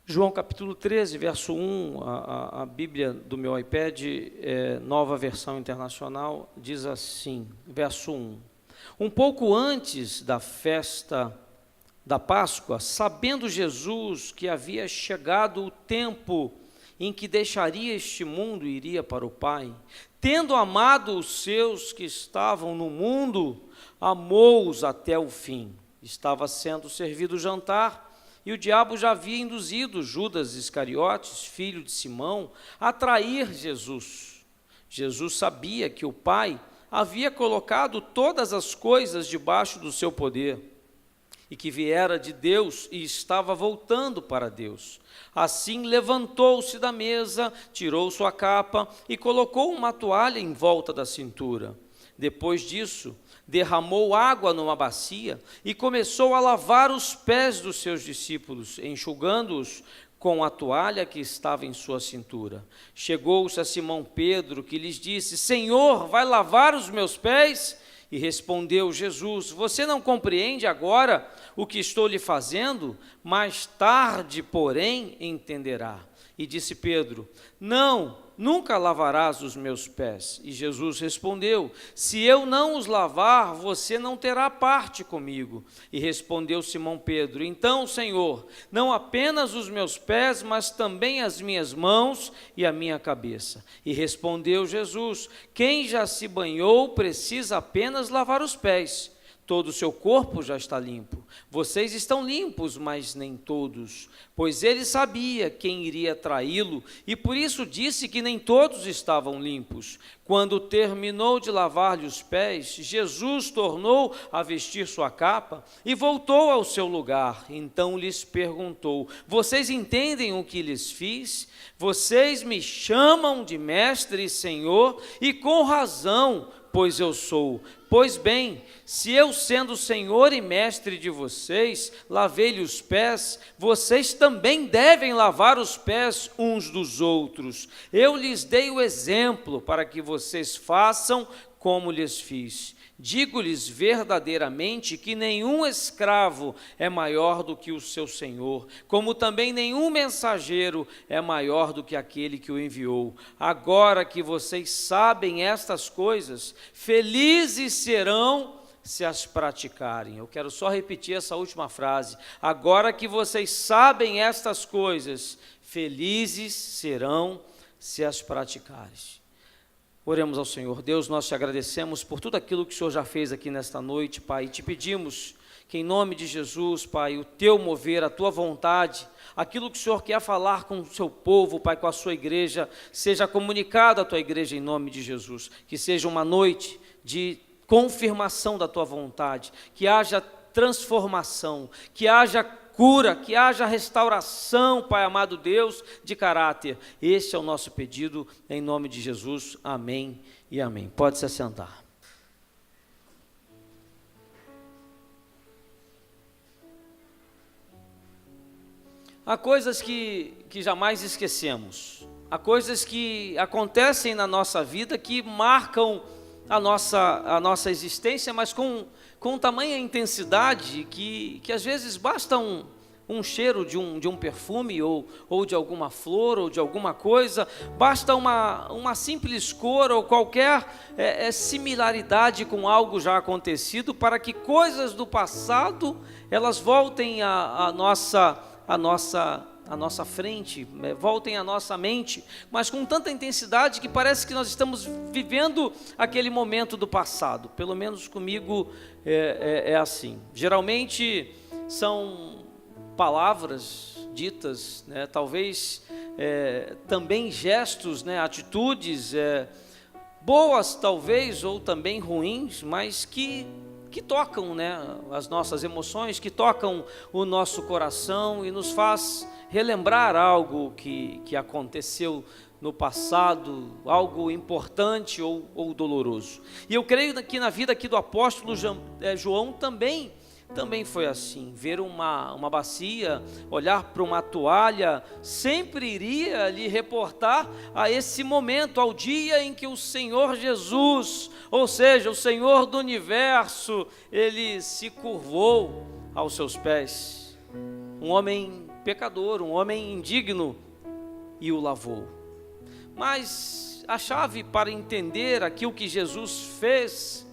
João capítulo 13, verso 1, a Bíblia do meu iPad, nova versão internacional, diz assim, verso 1. Um pouco antes da festa da Páscoa, sabendo Jesus que havia chegado o tempo em que deixaria este mundo e iria para o Pai, tendo amado os seus que estavam no mundo, amou-os até o fim. Estava sendo servido o jantar, e o diabo já havia induzido Judas Iscariotes, filho de Simão, a trair Jesus. Jesus sabia que o Pai havia colocado todas as coisas debaixo do seu poder, e que viera de Deus e estava voltando para Deus. Assim levantou-se da mesa, tirou sua capa e colocou uma toalha em volta da cintura. Depois disso, derramou água numa bacia e começou a lavar os pés dos seus discípulos, enxugando-os com a toalha que estava em sua cintura. Chegou-se a Simão Pedro, que lhes disse: Senhor, vai lavar os meus pés? E respondeu Jesus: Você não compreende agora o que estou lhe fazendo? Mais tarde, porém, entenderá. E disse Pedro: Não, nunca lavarás os meus pés. E Jesus respondeu: Se eu não os lavar, você não terá parte comigo. E respondeu Simão Pedro: Então, Senhor, não apenas os meus pés, mas também as minhas mãos e a minha cabeça. E respondeu Jesus: Quem já se banhou precisa apenas lavar os pés. Todo o seu corpo já está limpo. Vocês estão limpos, mas nem todos. Pois ele sabia quem iria traí-lo, e por isso disse que nem todos estavam limpos. Quando terminou de lavar-lhe os pés, Jesus tornou a vestir sua capa e voltou ao seu lugar. Então lhes perguntou: Vocês entendem o que lhes fiz? Vocês me chamam de mestre e senhor, e com razão, pois eu sou. Pois bem, se eu, sendo senhor e mestre de vocês, lavei-lhe os pés, vocês também devem lavar os pés uns dos outros. Eu lhes dei o exemplo para que vocês façam como lhes fiz. Digo-lhes verdadeiramente que nenhum escravo é maior do que o seu senhor, como também nenhum mensageiro é maior do que aquele que o enviou. Agora que vocês sabem estas coisas, felizes serão se as praticarem. Eu quero só repetir essa última frase. Agora que vocês sabem estas coisas, felizes serão se as praticarem. Oremos ao Senhor. Deus, nós te agradecemos por tudo aquilo que o Senhor já fez aqui nesta noite, Pai, e te pedimos que em nome de Jesus, Pai, o teu mover, a tua vontade, aquilo que o Senhor quer falar com o seu povo, Pai, com a sua igreja, seja comunicado à tua igreja em nome de Jesus, que seja uma noite de confirmação da tua vontade, que haja transformação, que haja cura, que haja restauração, Pai amado Deus, de caráter. Este é o nosso pedido, em nome de Jesus, amém e amém. Pode se assentar. Há coisas que jamais esquecemos, há coisas que acontecem na nossa vida que marcam a nossa existência, mas com tamanha intensidade que às vezes basta um cheiro de um perfume ou de alguma flor ou de alguma coisa, basta uma simples cor ou qualquer similaridade com algo já acontecido para que coisas do passado elas voltem à nossa frente, voltem à nossa mente, mas com tanta intensidade que parece que nós estamos vivendo aquele momento do passado. Pelo menos comigo é assim. Geralmente são palavras ditas, né, talvez também gestos, né, atitudes boas talvez, ou também ruins, mas que tocam, né, as nossas emoções, que tocam o nosso coração e nos faz relembrar algo que aconteceu no passado, algo importante ou doloroso. E eu creio que na vida aqui do apóstolo João também foi assim. Ver uma bacia, olhar para uma toalha, sempre iria lhe reportar a esse momento, ao dia em que o Senhor Jesus, ou seja, o Senhor do universo, ele se curvou aos seus pés. Um homem pecador, um homem indigno, e o lavou. Mas a chave para entender aquilo que Jesus fez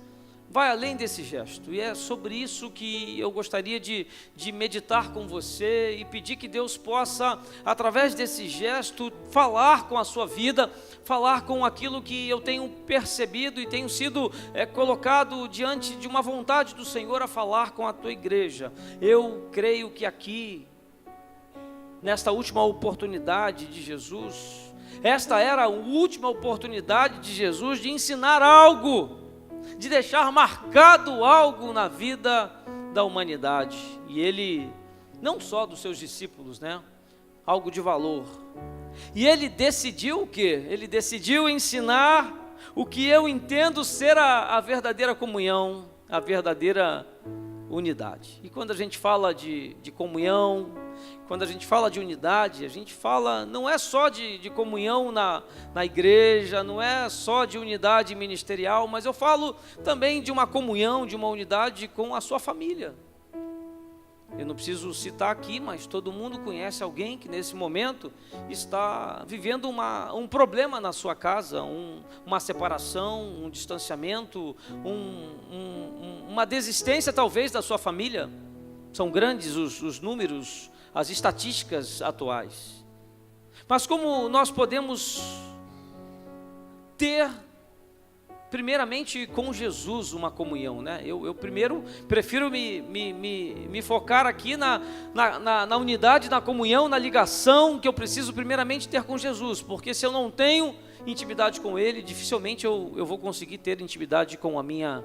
vai além desse gesto, e é sobre isso que eu gostaria de meditar com você e pedir que Deus possa, através desse gesto, falar com a sua vida, falar com aquilo que eu tenho percebido e tenho sido colocado diante de uma vontade do Senhor a falar com a tua igreja. Eu creio que aqui, nesta última oportunidade de Jesus, esta era a última oportunidade de Jesus de ensinar algo, de deixar marcado algo na vida da humanidade. E ele, não só dos seus discípulos, né? Algo de valor. E ele decidiu o quê? Ele decidiu ensinar o que eu entendo ser a verdadeira comunhão, a verdadeira unidade. E quando a gente fala de comunhão, quando a gente fala de unidade, a gente fala, não é só de comunhão na igreja, não é só de unidade ministerial, mas eu falo também de uma comunhão, de uma unidade com a sua família. Eu não preciso citar aqui, mas todo mundo conhece alguém que nesse momento está vivendo um problema na sua casa, uma separação, um distanciamento, uma desistência talvez da sua família. São grandes os números, as estatísticas atuais. Mas como nós podemos ter, primeiramente com Jesus, uma comunhão, né? Eu primeiro prefiro me focar aqui na unidade, na comunhão, na ligação que eu preciso primeiramente ter com Jesus, porque se eu não tenho intimidade com Ele, dificilmente eu vou conseguir ter intimidade com a minha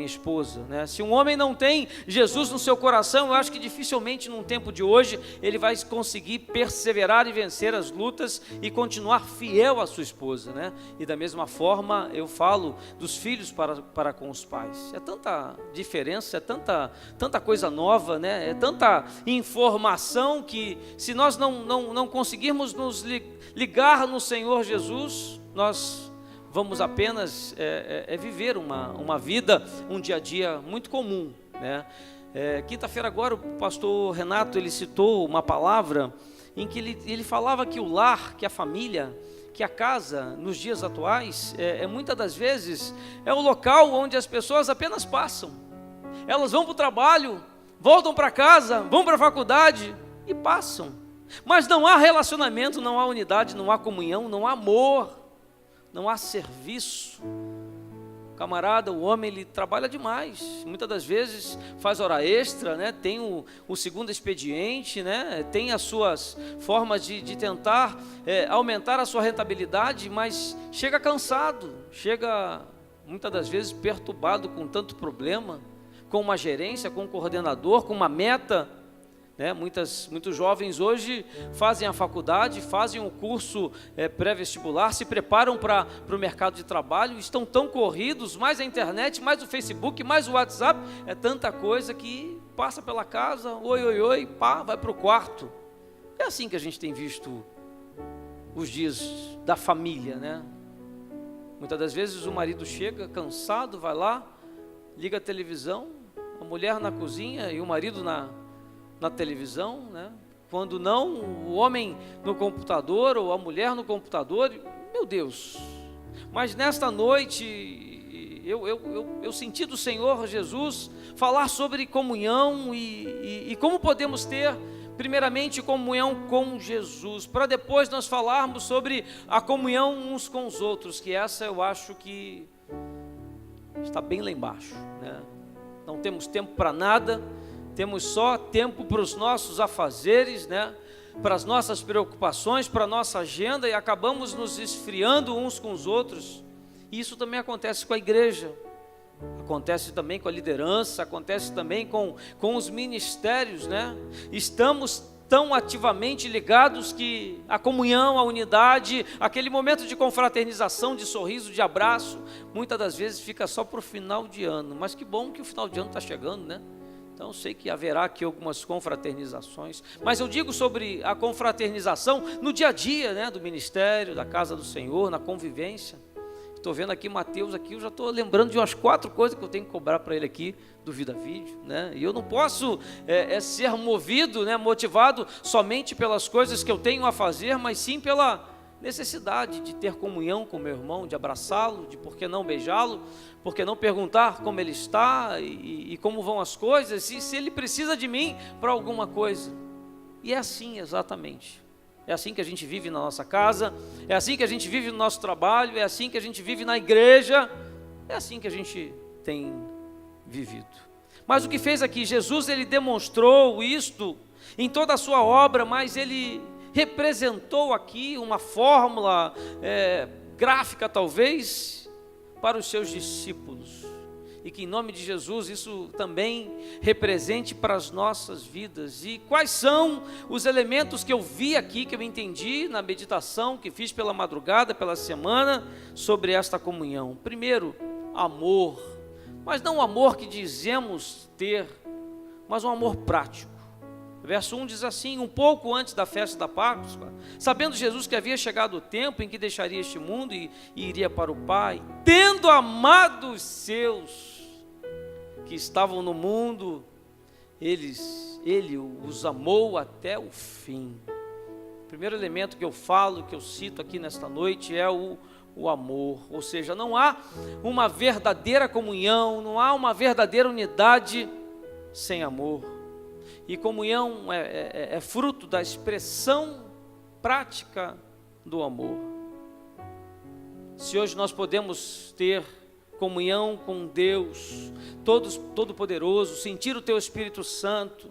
esposa, né? Se um homem não tem Jesus no seu coração, eu acho que dificilmente num tempo de hoje ele vai conseguir perseverar e vencer as lutas e continuar fiel à sua esposa, né? E da mesma forma eu falo dos filhos para com os pais. É tanta diferença, é tanta coisa nova, né? É tanta informação que se nós não conseguirmos nos ligar no Senhor Jesus, nós vamos apenas viver uma vida, um dia a dia muito comum, né? Quinta-feira agora o pastor Renato, ele citou uma palavra em que ele falava que o lar, que a família, que a casa, nos dias atuais, muitas das vezes, é o local onde as pessoas apenas passam. Elas vão para o trabalho, voltam para casa, vão para a faculdade e passam. Mas não há relacionamento, não há unidade, não há comunhão, não há amor, não há serviço. Camarada, o homem, ele trabalha demais, muitas das vezes faz hora extra, né? Tem o segundo expediente, né? Tem as suas formas de tentar aumentar a sua rentabilidade, mas chega cansado, chega muitas das vezes perturbado com tanto problema, com uma gerência, com um coordenador, com uma meta, né? Muitos jovens hoje fazem a faculdade, fazem o curso pré-vestibular, se preparam para o mercado de trabalho, estão tão corridos, mais a internet, mais o Facebook, mais o WhatsApp, é tanta coisa que passa pela casa, oi, pá, vai para o quarto. É assim que a gente tem visto os dias da família, né? Muitas das vezes o marido chega cansado, vai lá, liga a televisão, a mulher na cozinha e o marido na televisão, né? Quando não, o homem no computador ou a mulher no computador. Meu Deus! Mas nesta noite eu senti do Senhor Jesus falar sobre comunhão e como podemos ter primeiramente comunhão com Jesus, para depois nós falarmos sobre a comunhão uns com os outros, que essa eu acho que está bem lá embaixo, né? Não temos tempo para nada, temos só tempo para os nossos afazeres, né? Para as nossas preocupações, para a nossa agenda, e acabamos nos esfriando uns com os outros. E isso também acontece com a igreja, acontece também com a liderança, acontece também com os ministérios, né? Estamos tão ativamente ligados que a comunhão, a unidade, aquele momento de confraternização, de sorriso, de abraço, muitas das vezes fica só para o final de ano. Mas que bom que o final de ano está chegando, né? Então sei que haverá aqui algumas confraternizações, mas eu digo sobre a confraternização no dia a dia, né, do ministério, da casa do Senhor, na convivência. Estou vendo aqui Mateus aqui, eu já estou lembrando de umas 4 coisas que eu tenho que cobrar para ele aqui do Vida Vídeo, né? E eu não posso ser movido, né, motivado somente pelas coisas que eu tenho a fazer, mas sim pela necessidade de ter comunhão com meu irmão, de abraçá-lo, de por que não beijá-lo, por que não perguntar como ele está e como vão as coisas, e se ele precisa de mim para alguma coisa. E é assim exatamente. É assim que a gente vive na nossa casa, é assim que a gente vive no nosso trabalho, é assim que a gente vive na igreja, é assim que a gente tem vivido. Mas o que fez aqui, Jesus, ele demonstrou isto em toda a sua obra, mas ele representou aqui uma fórmula gráfica talvez para os seus discípulos. E que em nome de Jesus isso também represente para as nossas vidas. E quais são os elementos que eu vi aqui, que eu entendi na meditação que fiz pela madrugada, pela semana, sobre esta comunhão? Primeiro, amor. Mas não o amor que dizemos ter, mas um amor prático. Verso 1 diz assim: um pouco antes da festa da Páscoa, sabendo Jesus que havia chegado o tempo em que deixaria este mundo e iria para o Pai, tendo amado os seus que estavam no mundo, ele os amou até o fim. O primeiro elemento que eu falo, que eu cito aqui nesta noite é o amor, ou seja, não há uma verdadeira comunhão, não há uma verdadeira unidade sem amor. E comunhão é fruto da expressão prática do amor. Se hoje nós podemos ter comunhão com Deus Todo-Poderoso, sentir o Teu Espírito Santo,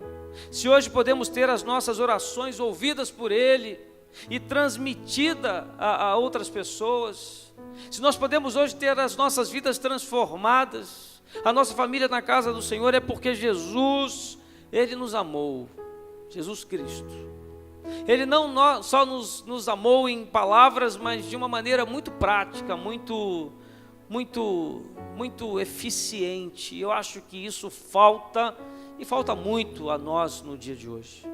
se hoje podemos ter as nossas orações ouvidas por Ele e transmitida a outras pessoas, se nós podemos hoje ter as nossas vidas transformadas, a nossa família na casa do Senhor, é porque Jesus, Ele nos amou, Jesus Cristo. Ele não só nos amou em palavras, mas de uma maneira muito prática, muito eficiente. Eu acho que isso falta, e falta muito a nós no dia de hoje.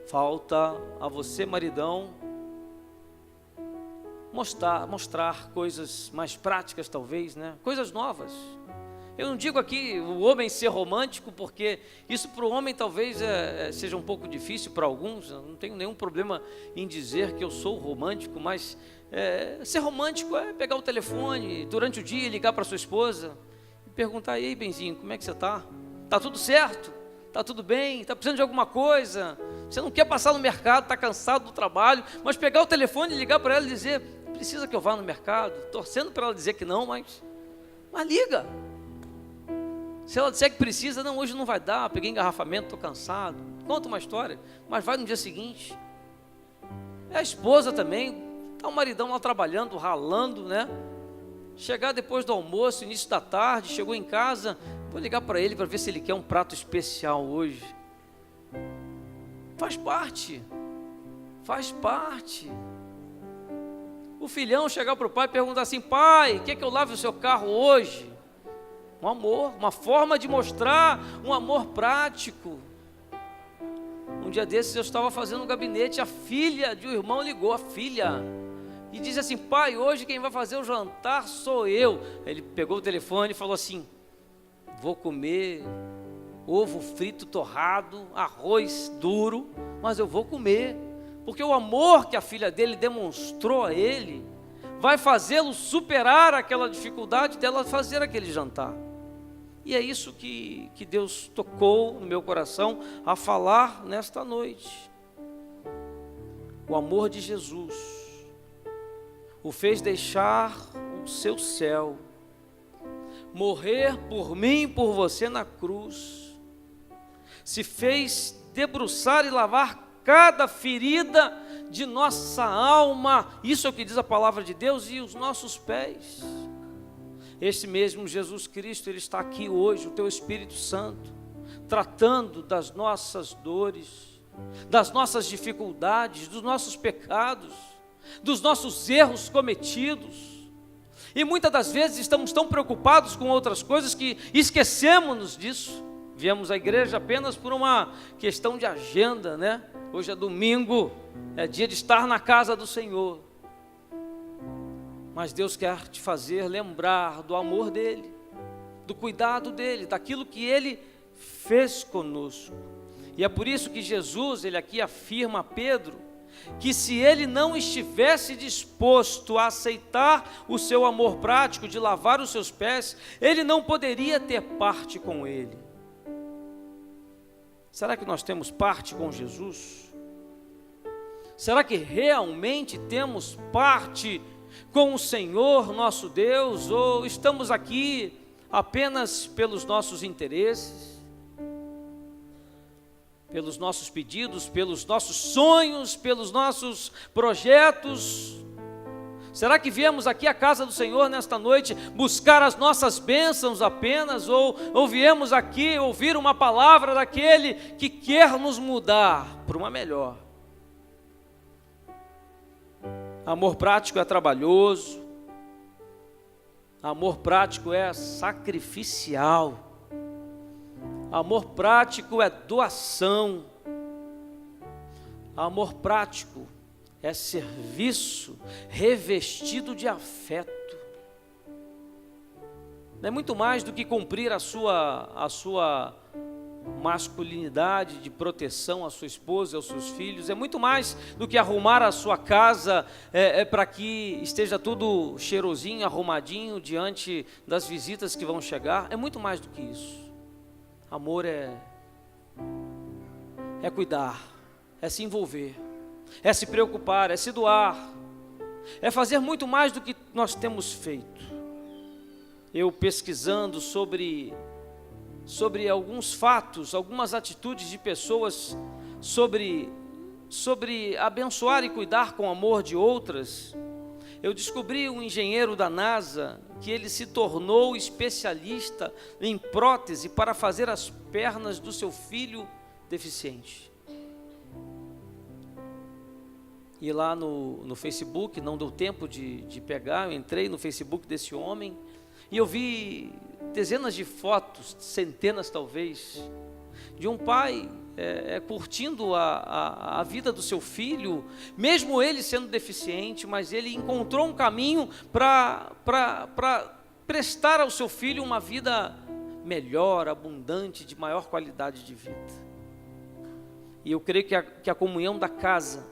Falta a você, maridão, mostrar coisas mais práticas talvez, né? Coisas novas. Eu não digo aqui o homem ser romântico, porque isso para o homem talvez seja um pouco difícil para alguns. Eu não tenho nenhum problema em dizer que eu sou romântico, mas ser romântico é pegar o telefone durante o dia e ligar para sua esposa e perguntar: ei, benzinho, como é que você está? Está tudo certo? Está tudo bem? Está precisando de alguma coisa? Você não quer passar no mercado, está cansado do trabalho, mas pegar o telefone e ligar para ela e dizer: precisa que eu vá no mercado? Torcendo para ela dizer que não, mas liga. Se ela disser que precisa, não, hoje não vai dar, peguei engarrafamento, estou cansado. Conta uma história, mas vai no dia seguinte. É a esposa também, está o maridão lá trabalhando, ralando, né? Chegar depois do almoço, início da tarde, chegou em casa, vou ligar para ele para ver se ele quer um prato especial hoje. Faz parte. O filhão chegar para o pai e perguntar assim: pai, quer que eu lave o seu carro hoje? Um amor, uma forma de mostrar um amor prático. Um dia desses eu estava fazendo um gabinete, a filha de um irmão ligou, e disse assim: pai, hoje quem vai fazer o jantar sou eu. Ele pegou o telefone e falou assim: vou comer ovo frito torrado, arroz duro, mas eu vou comer, porque o amor que a filha dele demonstrou a ele vai fazê-lo superar aquela dificuldade dela fazer aquele jantar. E é isso que Deus tocou no meu coração a falar nesta noite. O amor de Jesus o fez deixar o seu céu, morrer por mim e por você na cruz, se fez debruçar e lavar cada ferida de nossa alma. Isso é o que diz a palavra de Deus. E os nossos pés. Esse mesmo Jesus Cristo, Ele está aqui hoje, o Teu Espírito Santo, tratando das nossas dores, das nossas dificuldades, dos nossos pecados, dos nossos erros cometidos. E muitas das vezes estamos tão preocupados com outras coisas que esquecemos disso. Viemos à igreja apenas por uma questão de agenda, né? Hoje é domingo, é dia de estar na casa do Senhor. mas Deus quer te fazer lembrar do amor dEle, do cuidado dEle, daquilo que Ele fez conosco. E é por isso que Jesus, Ele aqui afirma a Pedro, que se ele não estivesse disposto a aceitar o seu amor prático de lavar os seus pés, ele não poderia ter parte com ele. Será que nós temos parte com Jesus? Será que realmente temos parte com o Senhor nosso Deus, ou estamos aqui apenas pelos nossos interesses, pelos nossos pedidos, pelos nossos sonhos, pelos nossos projetos? Será que viemos aqui à casa do Senhor nesta noite buscar as nossas bênçãos apenas, ou viemos aqui ouvir uma palavra daquele que quer nos mudar para uma melhor? Amor prático é trabalhoso, amor prático é sacrificial, amor prático é doação, amor prático é serviço revestido de afeto. Não é muito mais do que cumprir a sua masculinidade de proteção à sua esposa e aos seus filhos, é muito mais do que arrumar a sua casa para que esteja tudo cheirosinho, arrumadinho diante das visitas que vão chegar. É muito mais do que isso. Amor é cuidar, é se envolver, é se preocupar, é se doar, é fazer muito mais do que nós temos feito. Eu pesquisando sobre alguns fatos, algumas atitudes de pessoas, sobre abençoar e cuidar com amor de outras, eu descobri um engenheiro da NASA que ele se tornou especialista em prótese para fazer as pernas do seu filho deficiente. E lá no Facebook, não deu tempo de pegar, eu entrei no Facebook desse homem e eu vi dezenas de fotos, centenas talvez, de um pai curtindo a vida do seu filho, mesmo ele sendo deficiente, mas ele encontrou um caminho para prestar ao seu filho uma vida melhor, abundante, de maior qualidade de vida. E eu creio que a comunhão da casa,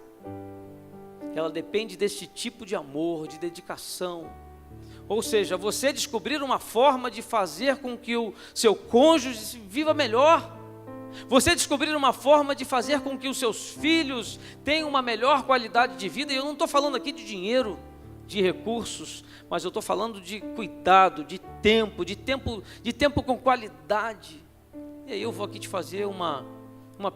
ela depende desse tipo de amor, de dedicação. Ou seja, você descobrir uma forma de fazer com que o seu cônjuge viva melhor, você descobrir uma forma de fazer com que os seus filhos tenham uma melhor qualidade de vida. E eu não estou falando aqui de dinheiro, de recursos, mas eu estou falando de cuidado, de tempo com qualidade. E aí eu vou aqui te fazer uma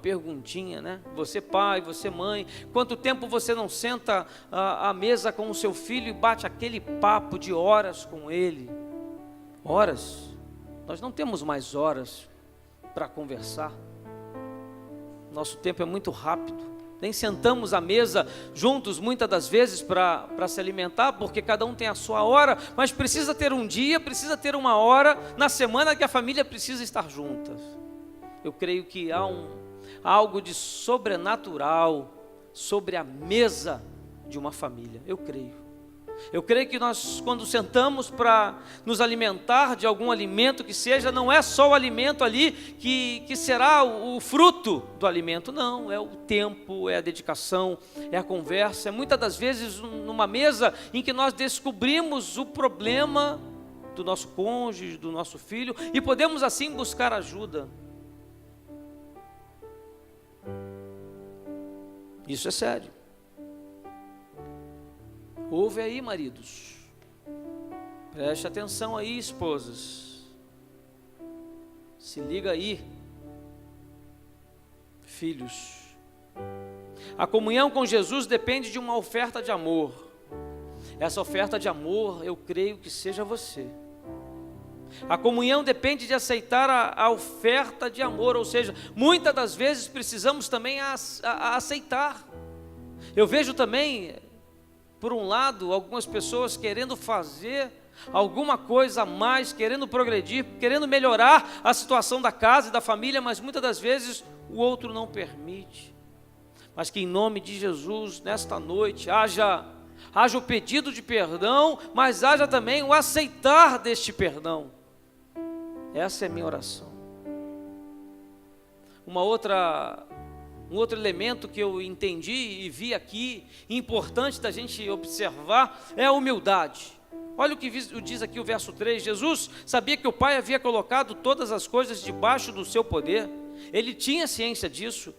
perguntinha, né? Você pai, você mãe, quanto tempo você não senta à mesa com o seu filho e bate aquele papo de horas com ele? Horas? Nós não temos mais horas para conversar. Nosso tempo é muito rápido. Nem sentamos à mesa juntos muitas das vezes para se alimentar, porque cada um tem a sua hora, mas precisa ter um dia, precisa ter uma hora na semana que a família precisa estar juntas. Eu creio que há algo de sobrenatural sobre a mesa de uma família. Eu creio que nós, quando sentamos para nos alimentar de algum alimento que seja, não é só o alimento ali que será o fruto do alimento, não, é o tempo, é a dedicação, é a conversa, é muitas das vezes numa mesa em que nós descobrimos o problema do nosso cônjuge, do nosso filho, e podemos assim buscar ajuda. Isso é sério. Ouve aí, maridos, preste atenção aí, esposas, se liga aí, filhos. A comunhão com Jesus depende de uma oferta de amor. Essa oferta de amor, eu creio que seja você. A comunhão depende de aceitar a oferta de amor, ou seja, muitas das vezes precisamos também aceitar. Eu vejo também, por um lado, algumas pessoas querendo fazer alguma coisa a mais, querendo progredir, querendo melhorar a situação da casa e da família, mas muitas das vezes o outro não permite. Mas que em nome de Jesus, nesta noite, haja haja o pedido de perdão, mas haja também o aceitar deste perdão. Essa é a minha oração. Um outro elemento que eu entendi e vi aqui, importante da gente observar, é a humildade. Olha o que diz aqui o verso 3, Jesus sabia que o Pai havia colocado todas as coisas debaixo do seu poder, ele tinha ciência disso,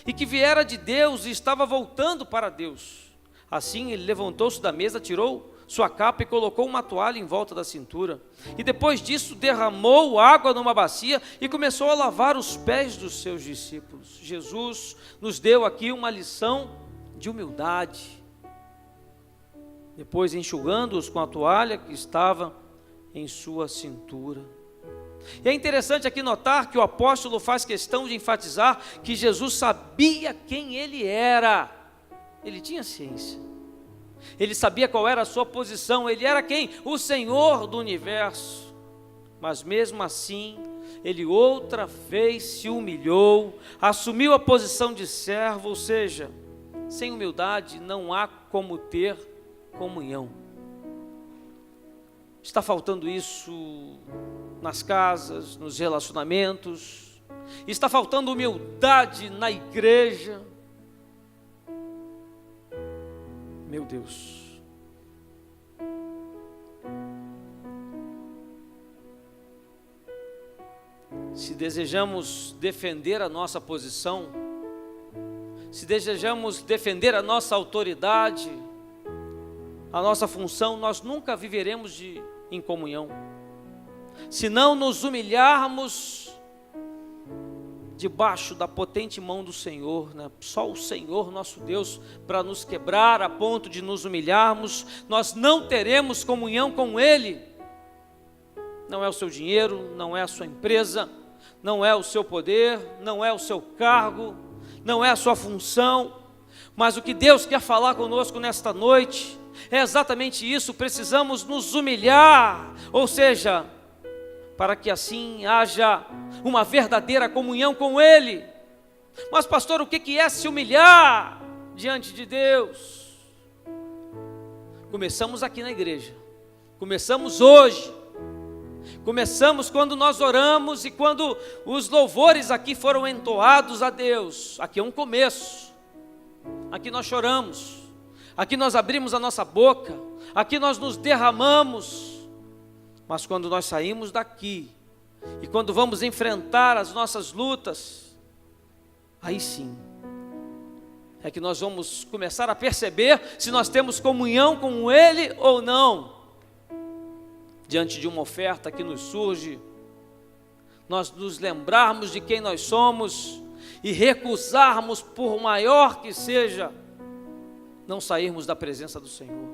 e que viera de Deus e estava voltando para Deus. Assim ele levantou-se da mesa, tirou sua capa e colocou uma toalha em volta da cintura, e depois disso derramou água numa bacia e começou a lavar os pés dos seus discípulos. Jesus nos deu aqui uma lição de humildade, depois enxugando-os com a toalha que estava em sua cintura. E é interessante aqui notar que o apóstolo faz questão de enfatizar que Jesus sabia quem ele era. Ele tinha ciência, ele sabia qual era a sua posição, ele era quem? O Senhor do universo. Mas mesmo assim, ele outra vez se humilhou, assumiu a posição de servo, ou seja, sem humildade não há como ter comunhão. Está faltando isso nas casas, nos relacionamentos, está faltando humildade na igreja. Meu Deus, se desejamos defender a nossa posição, se desejamos defender a nossa autoridade, a nossa função, nós nunca viveremos em comunhão. Se não nos humilharmos debaixo da potente mão do Senhor, né? Só o Senhor nosso Deus para nos quebrar a ponto de nos humilharmos, nós não teremos comunhão com Ele. Não é o seu dinheiro, não é a sua empresa, não é o seu poder, não é o seu cargo, não é a sua função, mas o que Deus quer falar conosco nesta noite é exatamente isso. Precisamos nos humilhar, ou seja, para que assim haja uma verdadeira comunhão com Ele. Mas pastor, o que é se humilhar diante de Deus? Começamos aqui na igreja, começamos hoje, começamos quando nós oramos e quando os louvores aqui foram entoados a Deus. Aqui é um começo, aqui nós choramos, aqui nós abrimos a nossa boca, aqui nós nos derramamos. Mas quando nós saímos daqui e quando vamos enfrentar as nossas lutas, aí sim é que nós vamos começar a perceber se nós temos comunhão com Ele ou não. Diante de uma oferta que nos surge, nós nos lembrarmos de quem nós somos e recusarmos, por maior que seja, não sairmos da presença do Senhor.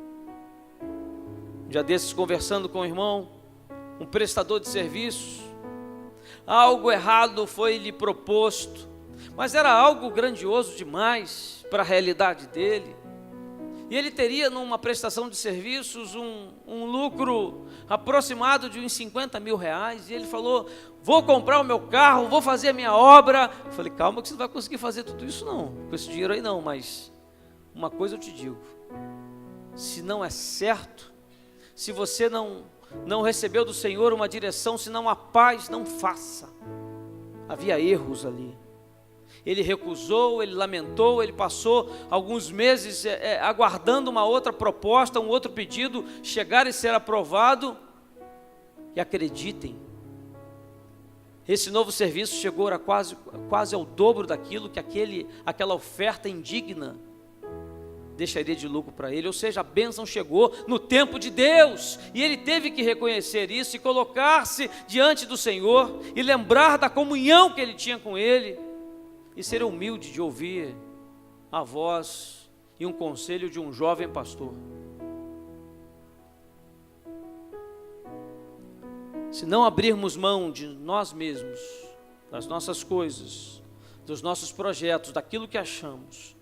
Um dia desses, conversando com o irmão, um prestador de serviços, algo errado foi lhe proposto, mas era algo grandioso demais para a realidade dele, e ele teria numa prestação de serviços um lucro aproximado de uns 50 mil reais, e ele falou: vou comprar o meu carro, vou fazer a minha obra. Eu falei: calma que você não vai conseguir fazer tudo isso não, com esse dinheiro aí não, mas uma coisa eu te digo, se não é certo, se você não recebeu do Senhor uma direção, se não há paz, não faça. Havia erros ali. Ele recusou, ele lamentou, ele passou alguns meses aguardando uma outra proposta, um outro pedido chegar e ser aprovado. E acreditem, esse novo serviço chegou a quase ao dobro daquilo que aquela oferta indigna deixaria de lucro para ele. Ou seja, a bênção chegou no tempo de Deus, e ele teve que reconhecer isso e colocar-se diante do Senhor e lembrar da comunhão que ele tinha com Ele e ser humilde de ouvir a voz e um conselho de um jovem pastor. Se não abrirmos mão de nós mesmos, das nossas coisas, dos nossos projetos, daquilo que achamos,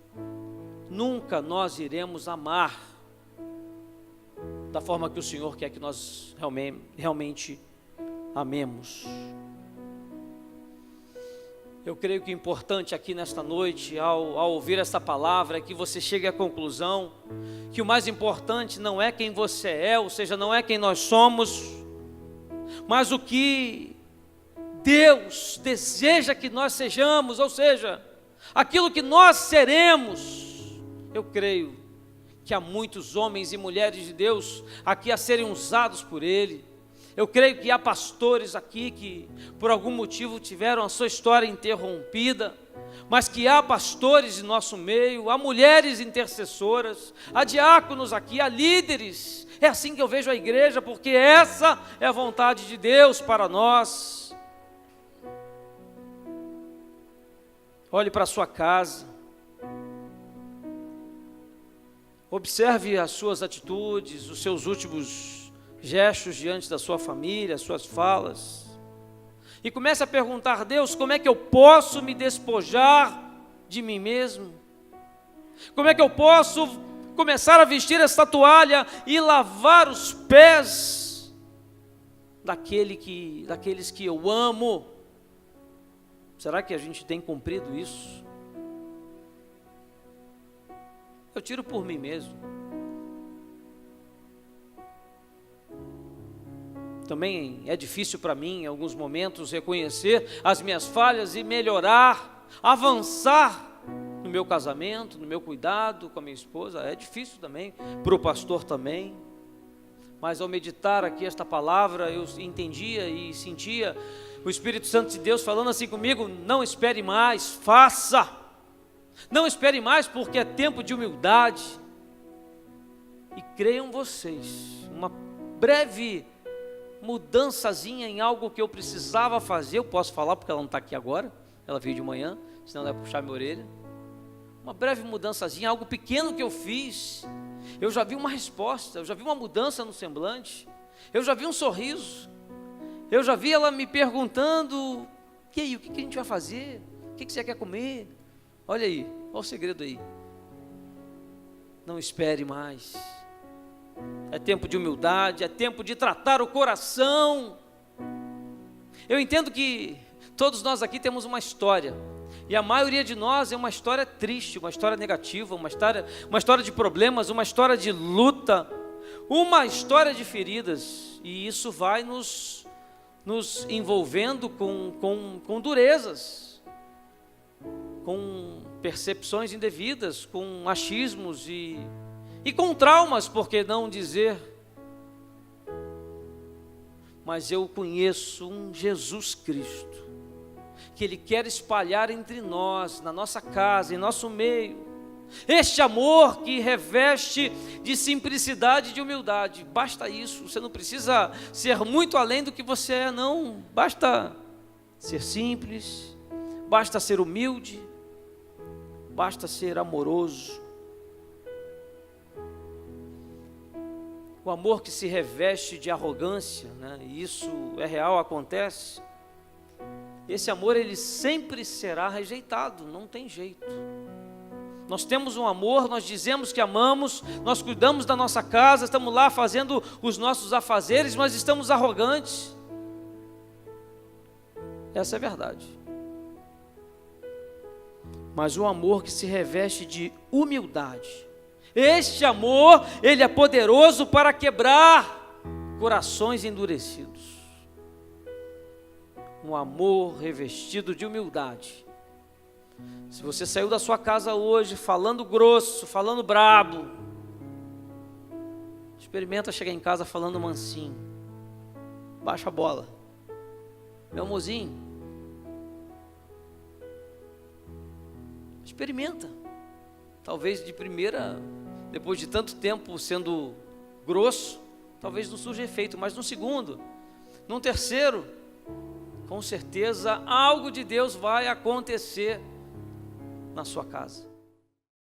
nunca nós iremos amar da forma que o Senhor quer que nós realmente amemos. Eu creio que o importante aqui nesta noite, ao ouvir esta palavra, é que você chegue à conclusão que o mais importante não é quem você é, ou seja, não é quem nós somos, mas o que Deus deseja que nós sejamos, ou seja, aquilo que nós seremos. Eu creio que há muitos homens e mulheres de Deus aqui a serem usados por Ele. Eu creio que há pastores aqui que por algum motivo tiveram a sua história interrompida, mas que há pastores em nosso meio, há mulheres intercessoras, há diáconos aqui, há líderes. É assim que eu vejo a igreja, porque essa é a vontade de Deus para nós. Olhe para a sua casa, observe as suas atitudes, os seus últimos gestos diante da sua família, as suas falas, e comece a perguntar: Deus, como é que eu posso me despojar de mim mesmo? Como é que eu posso começar a vestir esta toalha e lavar os pés daqueles que eu amo? Será que a gente tem cumprido isso? Eu tiro por mim mesmo. Também é difícil para mim, em alguns momentos, reconhecer as minhas falhas e melhorar, avançar no meu casamento, no meu cuidado com a minha esposa. É difícil também, para o pastor também. Mas ao meditar aqui esta palavra, eu entendia e sentia o Espírito Santo de Deus falando assim comigo: não espere mais, faça. Não espere mais, porque é tempo de humildade. E creiam vocês, uma breve mudançazinha em algo que eu precisava fazer. Eu posso falar porque ela não está aqui agora, ela veio de manhã, senão ela vai puxar minha orelha. Uma breve mudançazinha, algo pequeno que eu fiz, eu já vi uma resposta, eu já vi uma mudança no semblante, eu já vi um sorriso, eu já vi ela me perguntando: e aí, o que a gente vai fazer? O que você quer comer? Olha aí, olha o segredo aí. Não espere mais. É tempo de humildade, é tempo de tratar o coração. Eu entendo que todos nós aqui temos uma história, e a maioria de nós é uma história triste, uma história negativa, uma história de problemas, uma história de luta, uma história de feridas, e isso vai nos envolvendo com durezas, com percepções indevidas, com achismos e com traumas, por que não dizer? Mas eu conheço um Jesus Cristo, que Ele quer espalhar entre nós, na nossa casa, em nosso meio, este amor que reveste de simplicidade e de humildade. Basta isso, você não precisa ser muito além do que você é, não. Basta ser simples, basta ser humilde, basta ser amoroso. O amor que se reveste de arrogância, né? E isso é real, acontece. Esse amor, ele sempre será rejeitado, não tem jeito. Nós temos um amor, nós dizemos que amamos, nós cuidamos da nossa casa, estamos lá fazendo os nossos afazeres, mas estamos arrogantes. Essa é a verdade. Mas o amor que se reveste de humildade, este amor, ele é poderoso para quebrar corações endurecidos. Um amor revestido de humildade. Se você saiu da sua casa hoje falando grosso, falando brabo, experimenta chegar em casa falando mansinho. Baixa a bola. Meu amorzinho. Experimenta. Talvez de primeira, depois de tanto tempo sendo grosso, talvez não surja efeito, mas no segundo, no terceiro, com certeza algo de Deus vai acontecer na sua casa.